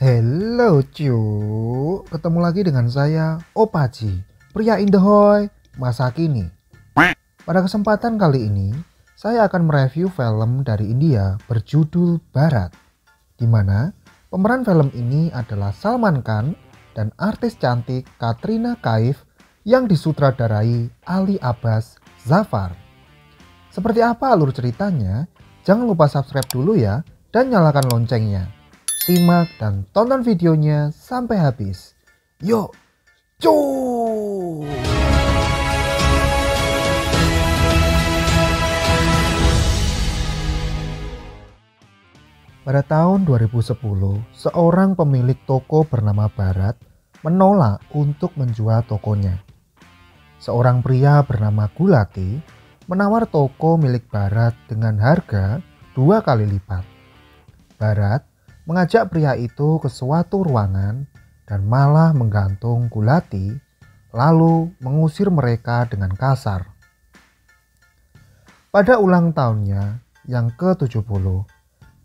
Hello cu, ketemu lagi dengan saya Opaji, pria Indahoy masa kini. Pada kesempatan kali ini, saya akan mereview film dari India berjudul Bharat, di mana pemeran film ini adalah Salman Khan dan artis cantik Katrina Kaif yang disutradarai Ali Abbas Zafar. Seperti apa alur ceritanya? Jangan lupa subscribe dulu ya dan nyalakan loncengnya. Simak dan tonton videonya sampai habis. Yuk, cuy! Pada tahun 2010, seorang pemilik toko bernama Bharat menolak untuk menjual tokonya. Seorang pria bernama Gulati menawar toko milik Bharat dengan harga 2 kali lipat. Bharat mengajak pria itu ke suatu ruangan dan malah menggantung Gulati, lalu mengusir mereka dengan kasar. Pada ulang tahunnya yang ke-70,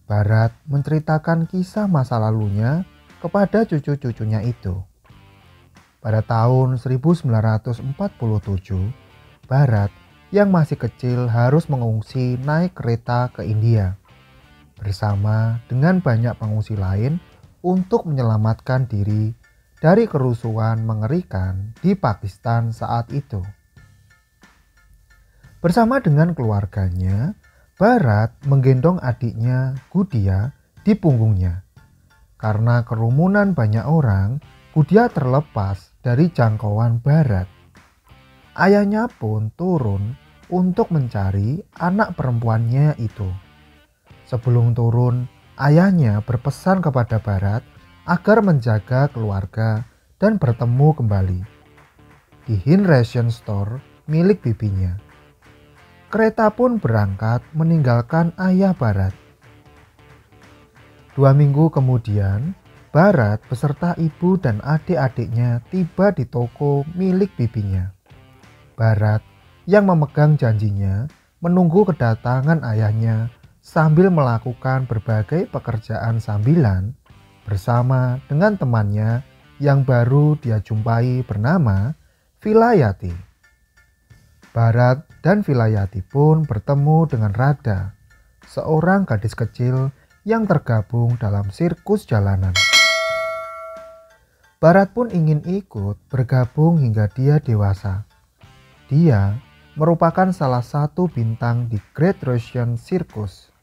Bharat menceritakan kisah masa lalunya kepada cucu-cucunya itu. Pada tahun 1947, Bharat yang masih kecil harus mengungsi naik kereta ke India bersama dengan banyak pengungsi lain untuk menyelamatkan diri dari kerusuhan mengerikan di Pakistan saat itu. Bersama dengan keluarganya, Bharat menggendong adiknya Gudia di punggungnya. Karena kerumunan banyak orang, Gudia terlepas dari jangkauan Bharat. Ayahnya pun turun untuk mencari anak perempuannya itu. Sebelum turun, ayahnya berpesan kepada Bharat agar menjaga keluarga dan bertemu kembali di Hind Ration Store milik bibinya. Kereta pun berangkat meninggalkan ayah Bharat. 2 minggu kemudian, Bharat beserta ibu dan adik-adiknya tiba di toko milik bibinya. Bharat yang memegang janjinya menunggu kedatangan ayahnya sambil melakukan berbagai pekerjaan sambilan bersama dengan temannya yang baru dia jumpai bernama Vilayati. Bharat dan Vilayati pun bertemu dengan Radha, seorang gadis kecil yang tergabung dalam sirkus jalanan. Bharat pun ingin ikut bergabung hingga dia dewasa. Dia merupakan salah satu bintang di Great Russian Circus.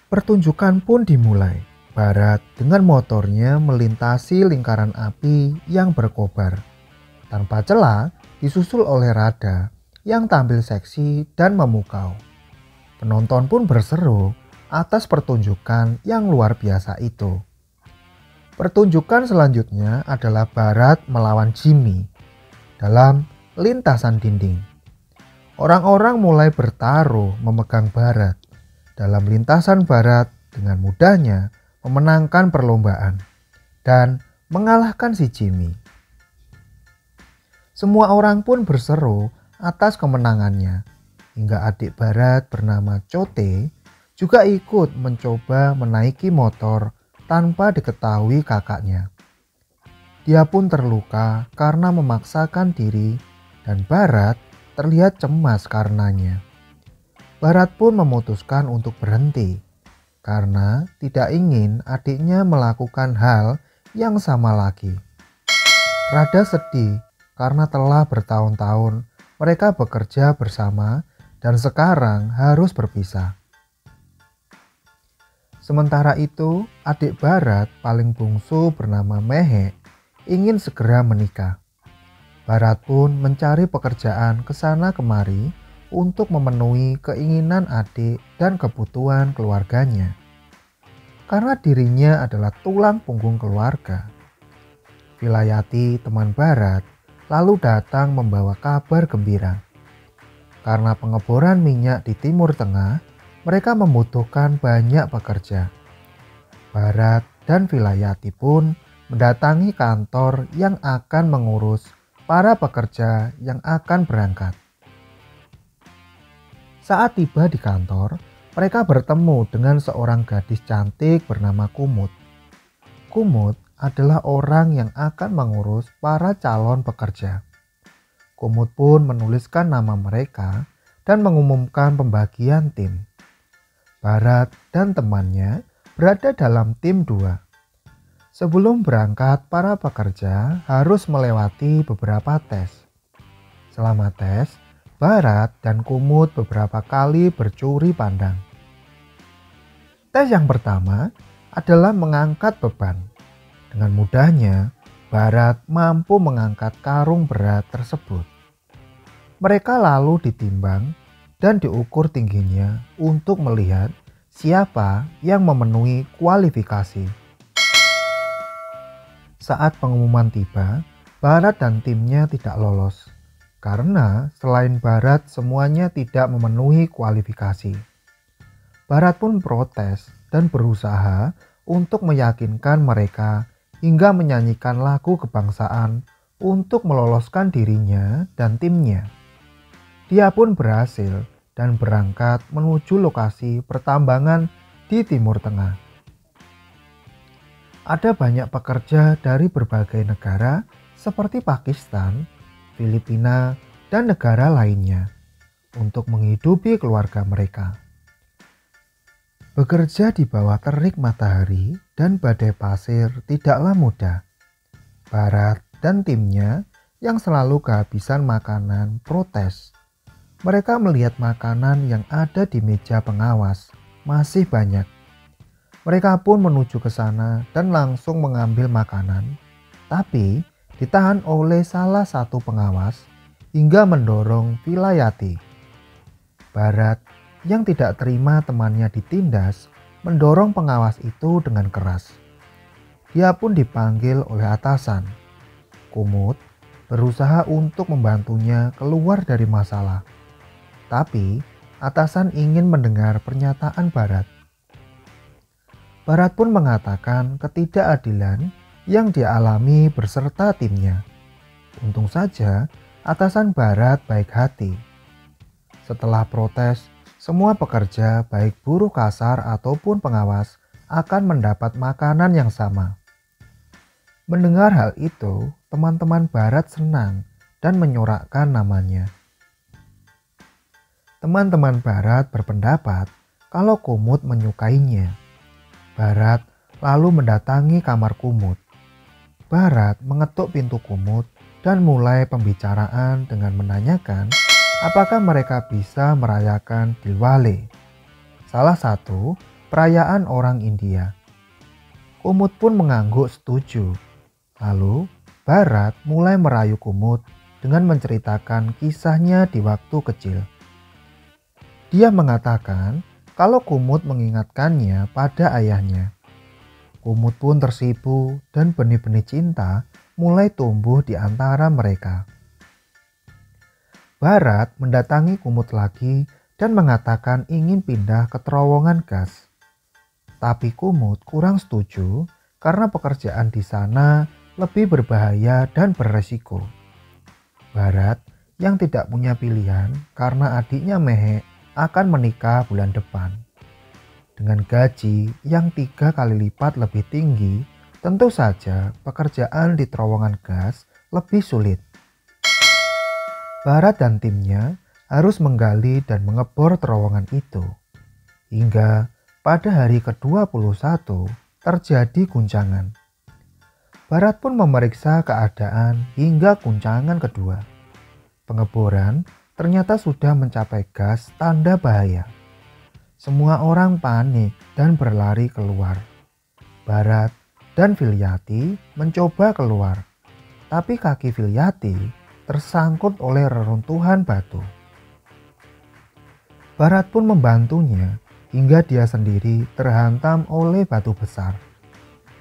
Pertunjukan pun dimulai. Bharat dengan motornya melintasi lingkaran api yang berkobar. Tanpa celah disusul oleh Radha yang tampil seksi dan memukau. Penonton pun berseru atas pertunjukan yang luar biasa itu. Pertunjukan selanjutnya adalah Bharat melawan Jimmy dalam lintasan dinding. Orang-orang mulai bertaruh memegang Bharat. Dalam lintasan Bharat dengan mudahnya memenangkan perlombaan dan mengalahkan si Jimmy. Semua orang pun berseru atas kemenangannya, hingga adik Bharat bernama Chote juga ikut mencoba menaiki motor tanpa diketahui kakaknya. Dia pun terluka karena memaksakan diri dan Bharat terlihat cemas karenanya. Bharat pun memutuskan untuk berhenti karena tidak ingin adiknya melakukan hal yang sama lagi. Radha sedih karena telah bertahun-tahun mereka bekerja bersama dan sekarang harus berpisah. Sementara itu, adik Bharat paling bungsu bernama Mehek ingin segera menikah. Bharat pun mencari pekerjaan ke sana kemari untuk memenuhi keinginan adik dan kebutuhan keluarganya. Karena dirinya adalah tulang punggung keluarga. Vilayati, teman Bharat, lalu datang membawa kabar gembira. Karena pengeboran minyak di Timur Tengah, mereka membutuhkan banyak pekerja. Bharat dan Vilayati pun mendatangi kantor yang akan mengurus para pekerja yang akan berangkat. Saat tiba di kantor, mereka bertemu dengan seorang gadis cantik bernama Kumut. Kumut adalah orang yang akan mengurus para calon pekerja. Kumut pun menuliskan nama mereka dan mengumumkan pembagian tim. Barat dan temannya berada dalam tim 2. Sebelum berangkat, para pekerja harus melewati beberapa tes. Selama tes, Barat dan Kumut beberapa kali bercuri pandang. Tes yang pertama adalah mengangkat beban. Dengan mudahnya, Barat mampu mengangkat karung berat tersebut. Mereka lalu ditimbang dan diukur tingginya untuk melihat siapa yang memenuhi kualifikasi. Saat pengumuman tiba, Barat dan timnya tidak lolos karena selain Barat semuanya tidak memenuhi kualifikasi. Barat pun protes dan berusaha untuk meyakinkan mereka hingga menyanyikan lagu kebangsaan untuk meloloskan dirinya dan timnya. Dia pun berhasil dan berangkat menuju lokasi pertambangan di Timur Tengah. Ada banyak pekerja dari berbagai negara seperti Pakistan, Filipina, dan negara lainnya untuk menghidupi keluarga mereka. Bekerja di bawah terik matahari dan badai pasir tidaklah mudah. Barat dan timnya yang selalu kehabisan makanan protes. Mereka melihat makanan yang ada di meja pengawas masih banyak. Mereka pun menuju ke sana dan langsung mengambil makanan, tapi ditahan oleh salah satu pengawas hingga mendorong Vilayati. Barat yang tidak terima temannya ditindas mendorong pengawas itu dengan keras. Dia pun dipanggil oleh atasan. Kumut berusaha untuk membantunya keluar dari masalah. Tapi atasan ingin mendengar pernyataan Barat. Barat pun mengatakan ketidakadilan yang dialami berserta timnya. Untung saja atasan Barat baik hati. Setelah protes, semua pekerja baik buruh kasar ataupun pengawas akan mendapat makanan yang sama. Mendengar hal itu, teman-teman Barat senang dan menyorakkan namanya. Teman-teman Barat berpendapat kalau Kumut menyukainya. Barat lalu mendatangi kamar Kumut. Barat mengetuk pintu Kumut dan mulai pembicaraan dengan menanyakan apakah mereka bisa merayakan Diwali, salah satu perayaan orang India. Kumut pun mengangguk setuju. Lalu Barat mulai merayu Kumut dengan menceritakan kisahnya di waktu kecil. Dia mengatakan kalau Kumut mengingatkannya pada ayahnya. Kumut pun tersipu dan benih-benih cinta mulai tumbuh di antara mereka. Barat mendatangi Kumut lagi dan mengatakan ingin pindah ke terowongan gas. Tapi Kumut kurang setuju karena pekerjaan di sana lebih berbahaya dan beresiko. Barat yang tidak punya pilihan karena adiknya Mehek akan menikah bulan depan. Dengan gaji yang 3 kali lipat lebih tinggi, tentu saja pekerjaan di terowongan gas lebih sulit. Barat dan timnya harus menggali dan mengebor terowongan itu. Hingga pada hari ke-21 terjadi guncangan. Barat pun memeriksa keadaan hingga guncangan kedua. Pengeboran ternyata sudah mencapai gas tanda bahaya. Semua orang panik dan berlari keluar. Barat dan Vilayati mencoba keluar, tapi kaki Vilayati tersangkut oleh reruntuhan batu. Barat pun membantunya hingga dia sendiri terhantam oleh batu besar.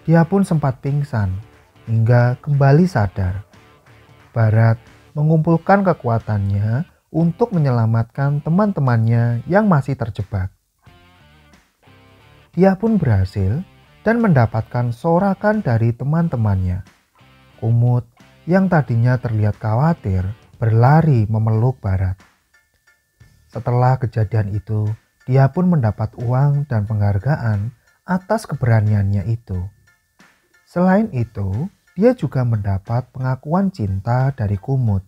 Dia pun sempat pingsan hingga kembali sadar. Barat mengumpulkan kekuatannya untuk menyelamatkan teman-temannya yang masih terjebak. Dia pun berhasil dan mendapatkan sorakan dari teman-temannya. Kumut yang tadinya terlihat khawatir berlari memeluk Barat. Setelah kejadian itu, dia pun mendapat uang dan penghargaan atas keberaniannya itu. Selain itu, dia juga mendapat pengakuan cinta dari Kumud.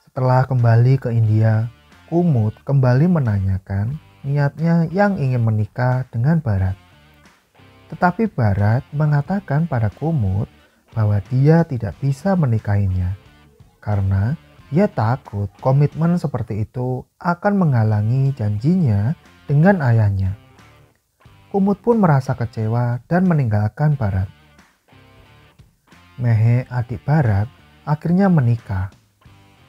Setelah kembali ke India, Kumud kembali menanyakan niatnya yang ingin menikah dengan Bharat. Tetapi Bharat mengatakan pada Kumud bahwa dia tidak bisa menikahinya karena dia takut komitmen seperti itu akan menghalangi janjinya dengan ayahnya. Kumud pun merasa kecewa dan meninggalkan Bharat. Mehe, adik Bharat, akhirnya menikah.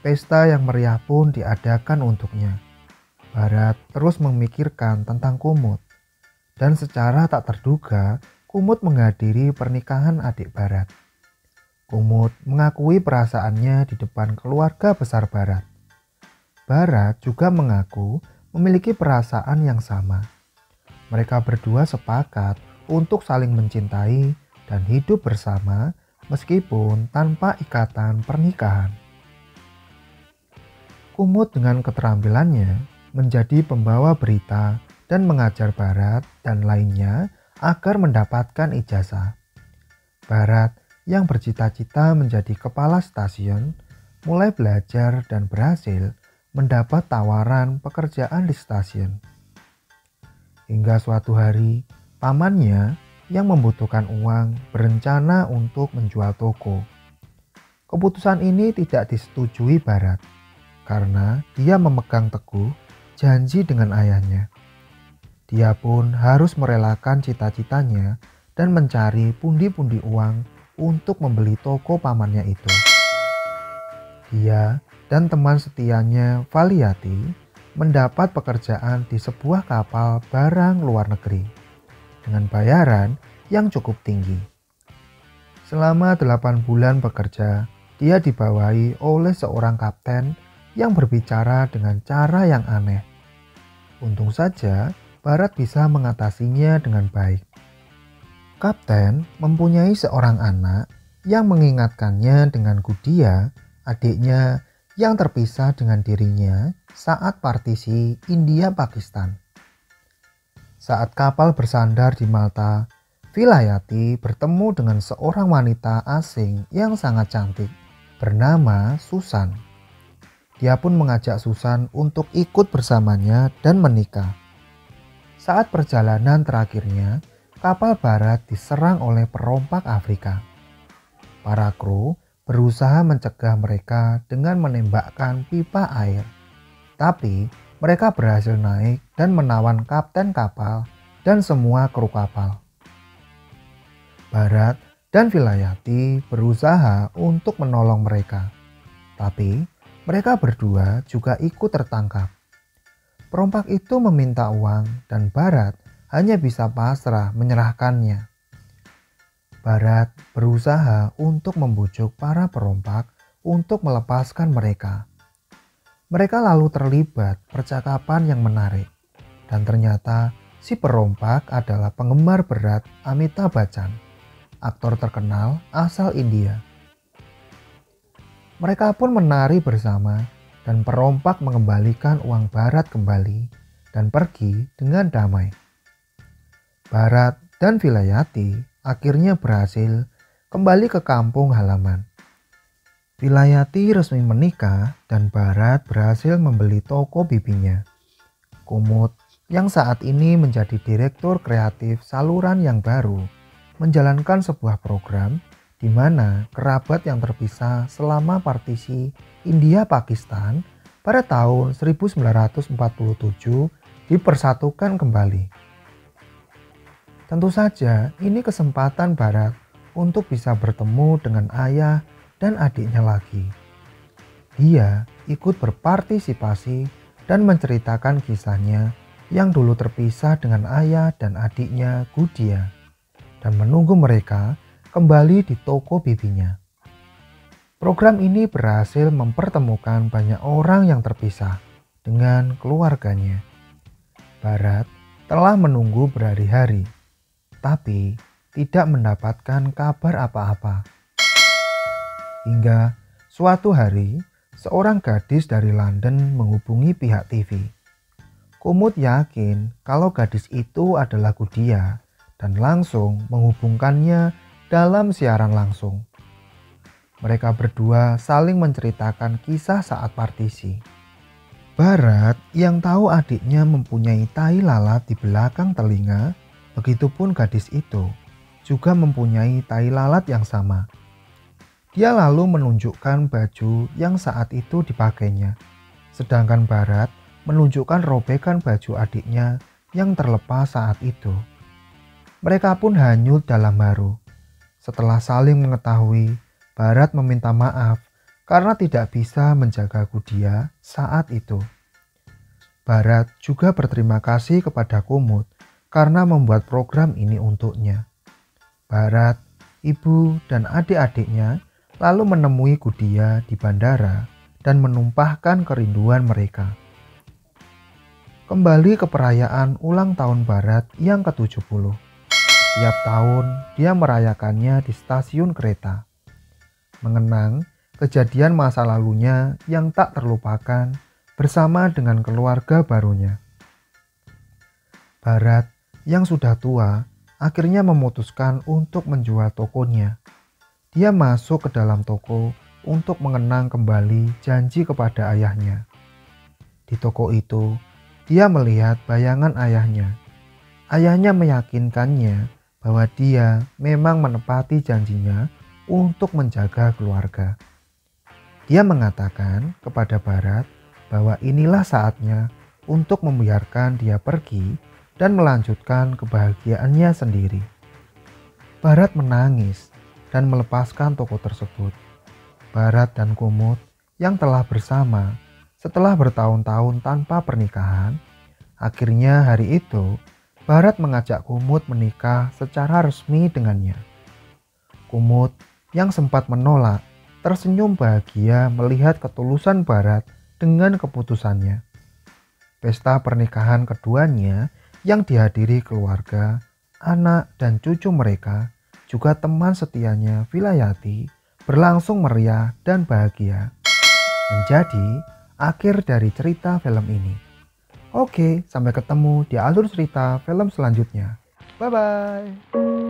Pesta yang meriah pun diadakan untuknya. Bharat terus memikirkan tentang Kumud. Dan secara tak terduga, Kumud menghadiri pernikahan adik Bharat. Kumud mengakui perasaannya di depan keluarga besar Bharat. Bharat juga mengaku memiliki perasaan yang sama. Mereka berdua sepakat untuk saling mencintai dan hidup bersama meskipun tanpa ikatan pernikahan. Kumud dengan keterampilannya menjadi pembawa berita dan mengajar Bharat dan lainnya agar mendapatkan ijazah. Bharat yang bercita-cita menjadi kepala stasiun mulai belajar dan berhasil mendapat tawaran pekerjaan di stasiun. Hingga suatu hari, pamannya yang membutuhkan uang berencana untuk menjual toko. Keputusan ini tidak disetujui Bharat karena dia memegang teguh janji dengan ayahnya. Dia pun harus merelakan cita-citanya dan mencari pundi-pundi uang untuk membeli toko pamannya itu. Dia dan teman setianya Valiati mendapat pekerjaan di sebuah kapal barang luar negeri dengan bayaran yang cukup tinggi. Selama 8 bulan bekerja, dia dibawahi oleh seorang kapten yang berbicara dengan cara yang aneh. Untung saja Bharat bisa mengatasinya dengan baik. Kapten mempunyai seorang anak yang mengingatkannya dengan Gudia, adiknya yang terpisah dengan dirinya saat partisi India-Pakistan. Saat kapal bersandar di Malta, Vilayati bertemu dengan seorang wanita asing yang sangat cantik bernama Susan. Dia pun mengajak Susan untuk ikut bersamanya dan menikah. Saat perjalanan terakhirnya, kapal Bharat diserang oleh perompak Afrika. Para kru berusaha mencegah mereka dengan menembakkan pipa air. Tapi mereka berhasil naik dan menawan kapten kapal dan semua kru kapal. Bharat dan Vilayati berusaha untuk menolong mereka. Tapi mereka berdua juga ikut tertangkap. Perompak itu meminta uang dan Bharat hanya bisa pasrah menyerahkannya. Bharat berusaha untuk membujuk para perompak untuk melepaskan mereka. Mereka lalu terlibat percakapan yang menarik dan ternyata si perompak adalah penggemar berat Amitabh Bachchan, aktor terkenal asal India. Mereka pun menari bersama dan perompak mengembalikan uang Bharat kembali dan pergi dengan damai. Bharat dan Vilayati akhirnya berhasil kembali ke kampung halaman. Vilayati resmi menikah dan Bharat berhasil membeli toko bibinya. Kumud yang saat ini menjadi direktur kreatif saluran yang baru menjalankan sebuah program di mana kerabat yang terpisah selama partisi India-Pakistan pada tahun 1947 dipersatukan kembali. Tentu saja ini kesempatan Bharat untuk bisa bertemu dengan ayah dan adiknya lagi. Dia ikut berpartisipasi dan menceritakan kisahnya yang dulu terpisah dengan ayah dan adiknya Gudia dan menunggu mereka kembali di toko bibinya. Program ini berhasil mempertemukan banyak orang yang terpisah dengan keluarganya. Bharat telah menunggu berhari-hari, tapi tidak mendapatkan kabar apa-apa. Hingga suatu hari, seorang gadis dari London menghubungi pihak TV. Kumud yakin kalau gadis itu adalah Gudia dan langsung menghubungkannya dalam siaran langsung. Mereka berdua saling menceritakan kisah saat partisi. Barat yang tahu adiknya mempunyai tai lalat di belakang telinga, begitupun gadis itu juga mempunyai tai lalat yang sama. Dia lalu menunjukkan baju yang saat itu dipakainya, sedangkan Barat menunjukkan robekan baju adiknya yang terlepas saat itu. Mereka pun hanyut dalam haru. Setelah saling mengetahui, Barat meminta maaf karena tidak bisa menjagaku dia saat itu. Barat juga berterima kasih kepada Kumut karena membuat program ini untuknya. Barat, ibu, dan adik-adiknya lalu menemui Kudia di bandara dan menumpahkan kerinduan mereka. Kembali ke perayaan ulang tahun Barat yang ke-70. Tiap tahun dia merayakannya di stasiun kereta, mengenang kejadian masa lalunya yang tak terlupakan bersama dengan keluarga barunya. Barat yang sudah tua akhirnya memutuskan untuk menjual tokonya. Dia masuk ke dalam toko untuk mengenang kembali janji kepada ayahnya. Di toko itu, dia melihat bayangan ayahnya. Ayahnya meyakinkannya bahwa dia memang menepati janjinya untuk menjaga keluarga. Dia mengatakan kepada Barat bahwa inilah saatnya untuk membiarkan dia pergi dan melanjutkan kebahagiaannya sendiri. Barat menangis dan melepaskan toko tersebut. Barat dan Kumut yang telah bersama setelah bertahun-tahun tanpa pernikahan, akhirnya hari itu Barat mengajak Kumut menikah secara resmi dengannya. Kumut yang sempat menolak tersenyum bahagia melihat ketulusan Barat dengan keputusannya. Pesta pernikahan keduanya yang dihadiri keluarga, anak dan cucu mereka, juga teman setianya Vilayati, berlangsung meriah dan bahagia. Menjadi akhir dari cerita film ini. Oke, sampai ketemu di alur cerita film selanjutnya. Bye-bye.